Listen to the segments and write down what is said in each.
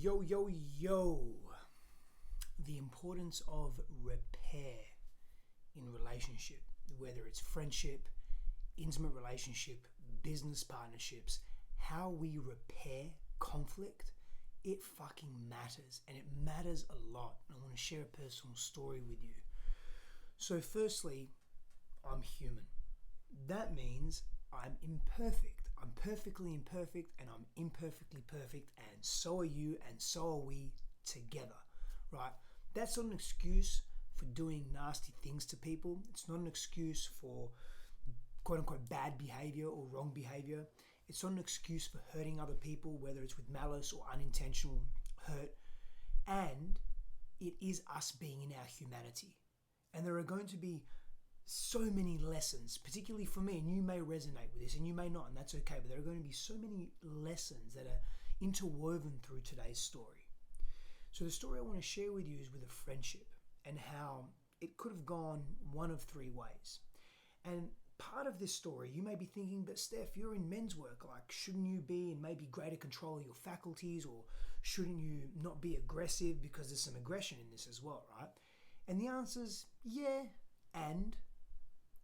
Yo, yo, yo. The importance of repair in relationship, whether it's friendship, intimate relationship, business partnerships, how we repair conflict, it fucking matters, and it matters a lot. And I want to share a personal story with you. So firstly, I'm human. That means I'm imperfect. I'm perfectly imperfect, and I'm imperfectly perfect, and so are you, and so are we together, right? That's not an excuse for doing nasty things to people. It's not an excuse for quote unquote bad behavior or wrong behavior. It's not an excuse for hurting other people, whether it's with malice or unintentional hurt. And it is us being in our humanity. And there are going to be so many lessons, particularly for me, and you may resonate with this and you may not, and that's okay, but there are going to be so many lessons that are interwoven through today's story. So the story I want to share with you is with a friendship and how it could have gone one of three ways. And part of this story, you may be thinking, but Steph, you're in men's work, like shouldn't you be in maybe greater control of your faculties, or shouldn't you not be aggressive, because there's some aggression in this as well, right? And the answer is yeah, and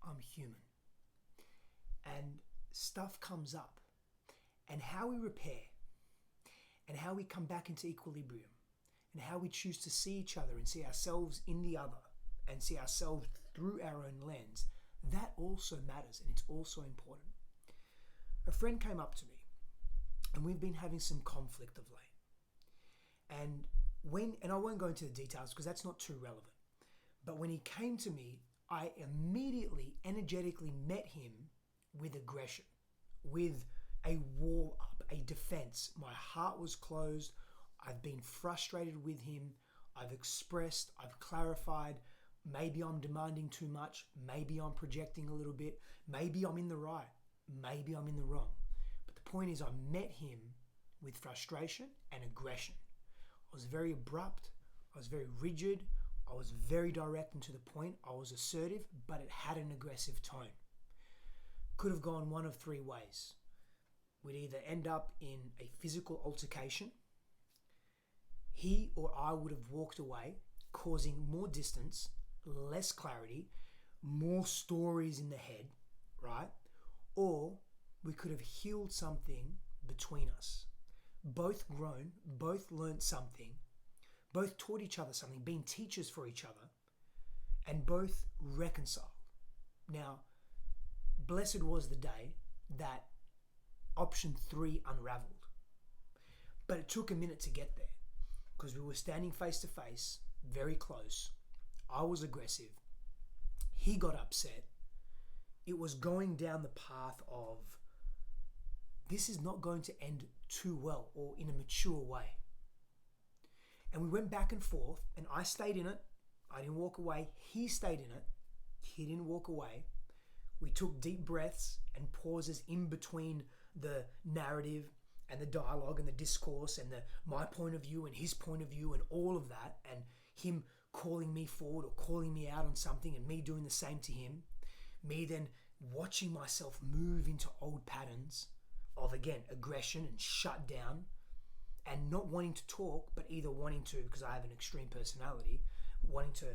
I'm human. And stuff comes up. And how we repair, and how we come back into equilibrium, and how we choose to see each other and see ourselves in the other and see ourselves through our own lens, that also matters, and it's also important. A friend came up to me, and we've been having some conflict of late. And I won't go into the details because that's not too relevant, but when he came to me, I immediately energetically met him with aggression, with a wall up, a defense. My heart was closed. I've been frustrated with him. I've expressed, I've clarified. Maybe I'm demanding too much. Maybe I'm projecting a little bit. Maybe I'm in the right. Maybe I'm in the wrong. But the point is, I met him with frustration and aggression. I was very abrupt. I was very rigid. I was very direct and to the point. I was assertive, but it had an aggressive tone. Could have gone one of three ways. We'd either end up in a physical altercation. He or I would have walked away, causing more distance, less clarity, more stories in the head, right? Or we could have healed something between us. Both grown, both learned something, both taught each other something, been teachers for each other, and both reconciled. Now, blessed was the day that option 3 unraveled. But it took a minute to get there, because we were standing face to face, very close. I was aggressive. He got upset. It was going down the path of, this is not going to end too well or in a mature way. And we went back and forth, and I stayed in it. I didn't walk away. He stayed in it. He didn't walk away. We took deep breaths and pauses in between the narrative and the dialogue and the discourse and my point of view and his point of view and all of that, and him calling me forward or calling me out on something and me doing the same to him. Me then watching myself move into old patterns of, again, aggression and shut down, and not wanting to talk, but either wanting to, because I have an extreme personality, wanting to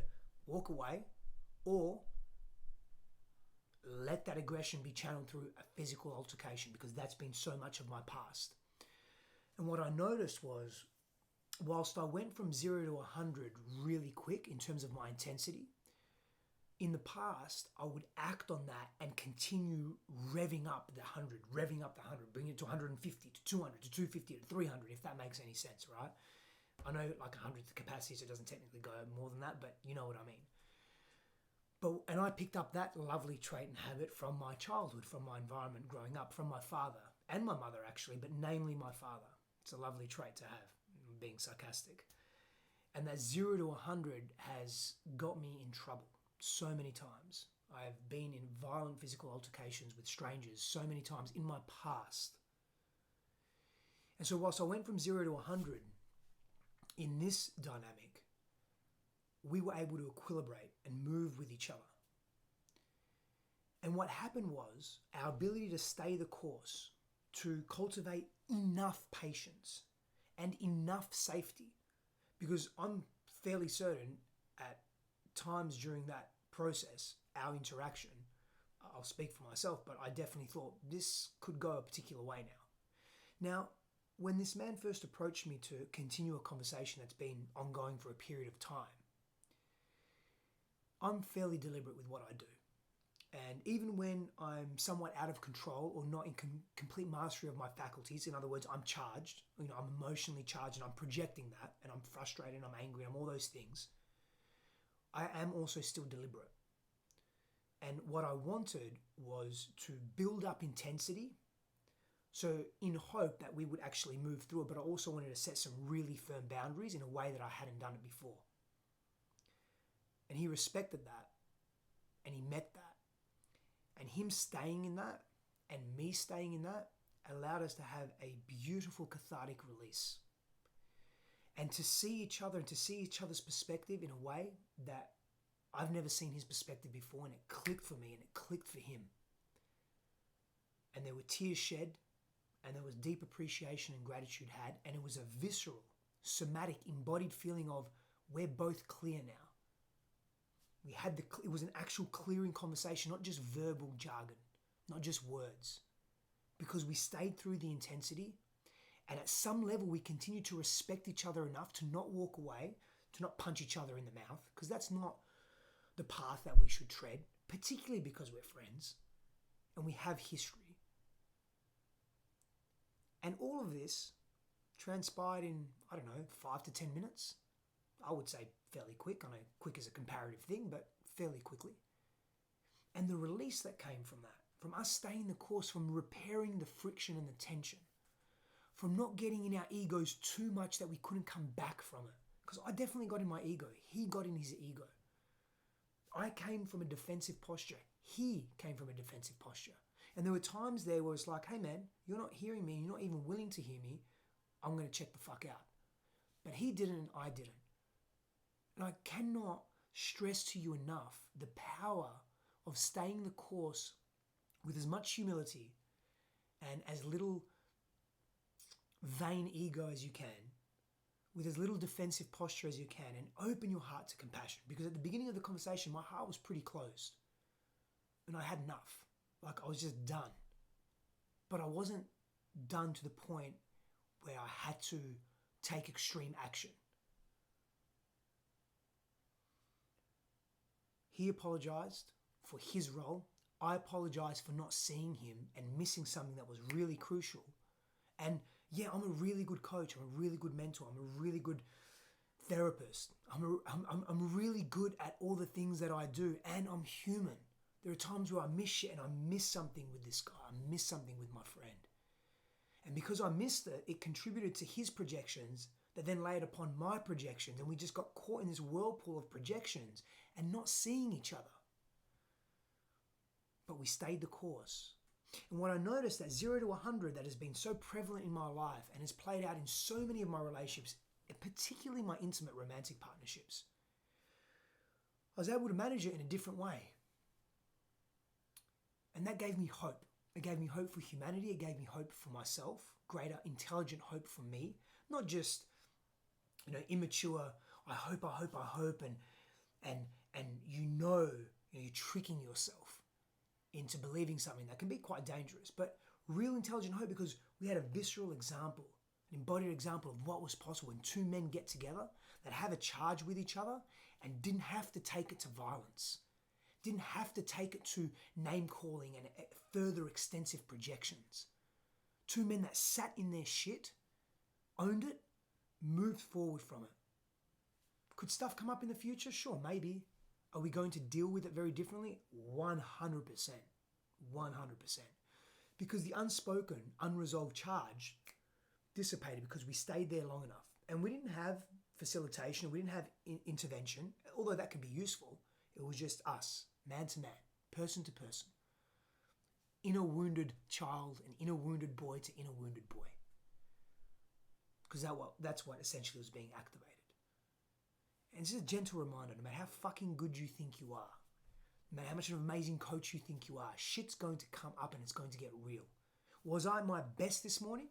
walk away or let that aggression be channeled through a physical altercation, because that's been so much of my past. And what I noticed was, whilst I went from 0 to 100 really quick in terms of my intensity, in the past, I would act on that and continue revving up the 100, bring it to 150, to 200, to 250, to 300, if that makes any sense, right? I know like 100's the capacity, so it doesn't technically go more than that, but you know what I mean. And I picked up that lovely trait and habit from my childhood, from my environment growing up, from my father and my mother actually, but namely my father. It's a lovely trait to have, being sarcastic. And that 0 to 100 has got me in trouble so many times. I have been in violent physical altercations with strangers so many times in my past. And so whilst I went from 0 to 100, in this dynamic, we were able to equilibrate and move with each other. And what happened was, our ability to stay the course, to cultivate enough patience and enough safety. Because I'm fairly certain at times during that process, our interaction, I'll speak for myself, but I definitely thought this could go a particular way now. Now, when this man first approached me to continue a conversation that's been ongoing for a period of time, I'm fairly deliberate with what I do. And even when I'm somewhat out of control or not in complete mastery of my faculties, in other words, I'm charged, I'm emotionally charged and I'm projecting that and I'm frustrated and I'm angry and I'm all those things, I am also still deliberate. And what I wanted was to build up intensity, so in hope that we would actually move through it, but I also wanted to set some really firm boundaries in a way that I hadn't done it before. And he respected that and he met that. And him staying in that and me staying in that allowed us to have a beautiful cathartic release. And to see each other and to see each other's perspective in a way that I've never seen his perspective before, and it clicked for me and it clicked for him. And there were tears shed and there was deep appreciation and gratitude had, and it was a visceral, somatic, embodied feeling of we're both clear now. It was an actual clearing conversation, not just verbal jargon, not just words. Because we stayed through the intensity, and at some level we continued to respect each other enough to not walk away, to not punch each other in the mouth, because that's not the path that we should tread, particularly because we're friends and we have history. And all of this transpired in, 5 to 10 minutes. I would say fairly quick. I know quick is a comparative thing, but fairly quickly. And the release that came from that, from us staying the course, from repairing the friction and the tension, from not getting in our egos too much that we couldn't come back from it. Because I definitely got in my ego. He got in his ego. I came from a defensive posture. He came from a defensive posture. And there were times there where it's like, hey man, you're not hearing me. You're not even willing to hear me. I'm going to check the fuck out. But he didn't and I didn't. And I cannot stress to you enough the power of staying the course with as much humility and as little vain ego as you can, with as little defensive posture as you can, and open your heart to compassion. Because at the beginning of the conversation, my heart was pretty closed and I had enough. Like I was just done. But I wasn't done to the point where I had to take extreme action. He apologized for his role. I apologized for not seeing him and missing something that was really crucial. And yeah, I'm a really good coach. I'm a really good mentor. I'm a really good therapist. I'm really good at all the things that I do, and I'm human. There are times where I miss shit and I miss something with this guy. I miss something with my friend. And because I missed it, it contributed to his projections that then laid upon my projections, and we just got caught in this whirlpool of projections and not seeing each other. But we stayed the course. And what I noticed, that 0 to 100 that has been so prevalent in my life and has played out in so many of my relationships, particularly my intimate romantic partnerships, I was able to manage it in a different way. And that gave me hope. It gave me hope for humanity. It gave me hope for myself, greater intelligent hope for me, not just, immature, I hope, and you're tricking yourself into believing something that can be quite dangerous, but real intelligent hope, because we had a visceral example, an embodied example of what was possible when two men get together that have a charge with each other and didn't have to take it to violence, didn't have to take it to name calling and further extensive projections. Two men that sat in their shit, owned it, moved forward from it. Could stuff come up in the future? Sure, maybe. Are we going to deal with it very differently? 100%. 100%. Because the unspoken, unresolved charge dissipated because we stayed there long enough. And we didn't have facilitation, we didn't have intervention, although that can be useful. It was just us, man to man, person to person. Inner wounded child and inner wounded boy to inner wounded boy. Because that's what essentially was being activated. And it's just a gentle reminder, no matter how fucking good you think you are, no matter how much of an amazing coach you think you are, shit's going to come up and it's going to get real. Was I at my best this morning?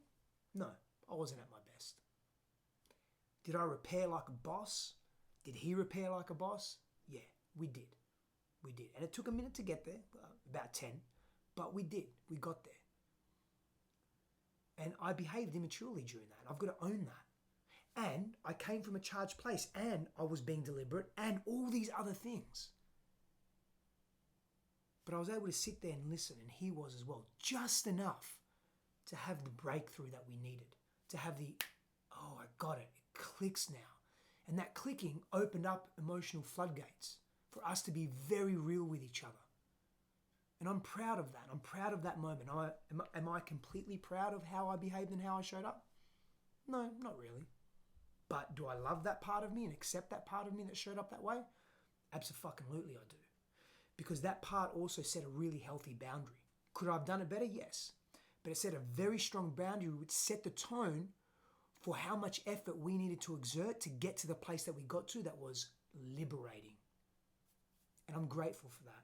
No, I wasn't at my best. Did I repair like a boss? Did he repair like a boss? Yeah, we did. We did. And it took a minute to get there, about 10, but we did. We got there. And I behaved immaturely during that. I've got to own that. And I came from a charged place, and I was being deliberate, and all these other things. But I was able to sit there and listen, and he was as well, just enough to have the breakthrough that we needed, to have the, oh, I got it, it clicks now. And that clicking opened up emotional floodgates for us to be very real with each other. And I'm proud of that. I'm proud of that moment. Am I completely proud of how I behaved and how I showed up? No, not really. But do I love that part of me and accept that part of me that showed up that way? Absolutely I do. Because that part also set a really healthy boundary. Could I have done it better? Yes. But it set a very strong boundary which set the tone for how much effort we needed to exert to get to the place that we got to that was liberating. And I'm grateful for that.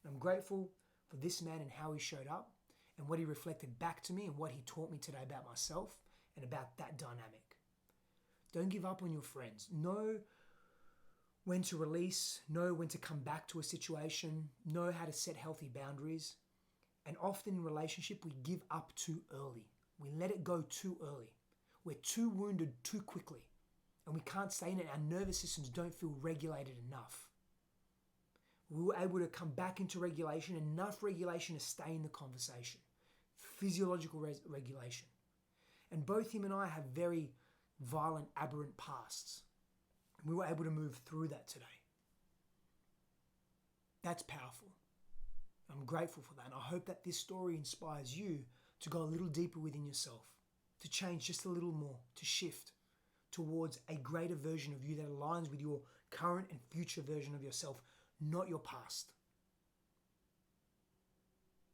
And I'm grateful for this man and how he showed up and what he reflected back to me and what he taught me today about myself and about that dynamic. Don't give up on your friends. Know when to release, know when to come back to a situation, know how to set healthy boundaries. And often in relationship, we give up too early. We let it go too early. We're too wounded too quickly. And we can't stay in it. Our nervous systems don't feel regulated enough. We were able to come back into regulation, enough regulation to stay in the conversation. Physiological regulation. And both him and I have very violent, aberrant pasts. We were able to move through that today. That's powerful. I'm grateful for that. And I hope that this story inspires you to go a little deeper within yourself, to change just a little more, to shift towards a greater version of you that aligns with your current and future version of yourself, not your past.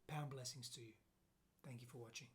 Pound blessings to you. Thank you for watching.